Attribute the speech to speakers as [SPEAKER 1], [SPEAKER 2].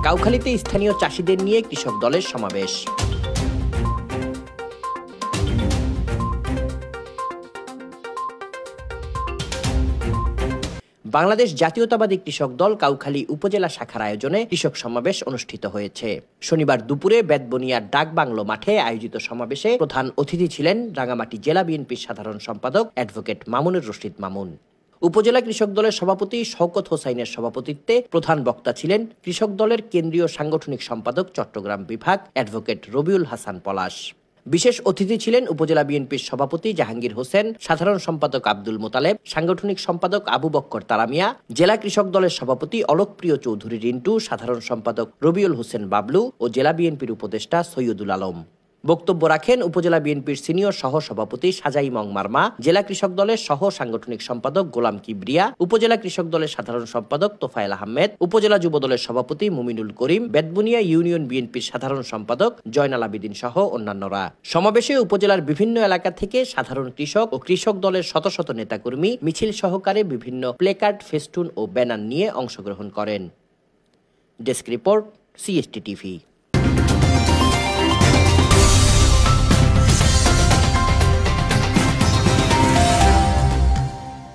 [SPEAKER 1] কাউখালীতে স্থানীয় চাষিদের নিয়ে কৃষক দলের সমাবেশ। বাংলাদেশ জাতীয়তাবাদী কৃষক দল কাউখালী উপজেলা শাখার আয়োজনে কৃষক সমাবেশ অনুষ্ঠিত হয়েছে। শনিবার দুপুরে বেতবনিয়ার ডাকবাংলো মাঠে আয়োজিত সমাবেশে প্রধান অতিথি ছিলেন রাঙ্গামাটি জেলা বিএনপির সাধারণ সম্পাদক অ্যাডভোকেট মামুনুর রশিদ মামুন। উপজেলা কৃষক দলের সভাপতি শওকত হোসাইনের সভাপতিত্বে প্রধান বক্তা ছিলেন কৃষক দলের কেন্দ্রীয় সাংগঠনিক সম্পাদক চট্টগ্রাম বিভাগ অ্যাডভোকেট রবিউল হাসান পলাশ। বিশেষ অতিথি ছিলেন উপজেলা বিএনপির সভাপতি জাহাঙ্গীর হোসেন, সাধারণ সম্পাদক আব্দুল মোতালেব, সাংগঠনিক সম্পাদক আবু বক্কর তারামিয়া, জেলা কৃষক দলের সভাপতি অলোকপ্রিয় চৌধুরী রিন্টু, সাধারণ সম্পাদক রবিউল হোসেন বাবলু ও জেলা বিএনপির উপদেষ্টা সৈয়দুল আলম। বক্তব্য রাখেন উপজেলা বিএনপির সিনিয়র সহ সভাপতি সাজাই মং মারমা, জেলা কৃষক দলের সহ সাংগঠনিক সম্পাদক গোলাম কিবরিয়া, উপজেলা কৃষক দলের সাধারণ সম্পাদক তোফায়েল আহমেদ, উপজেলা যুব দলের সভাপতি মুমিনুল করিম, বেতবুনিয়া ইউনিয়ন বিএনপির সাধারণ সম্পাদক জয়নাল আবেদিন সহ অন্যান্যরা। সমাবেশে উপজেলার বিভিন্ন এলাকা থেকে সাধারণ কৃষক ও কৃষক দলের শত শত নেতাকর্মী মিছিল সহকারে বিভিন্ন প্লেকার্ড, ফেস্টুন ও ব্যানার নিয়ে অংশগ্রহণ করেন। Desk report, CST TV।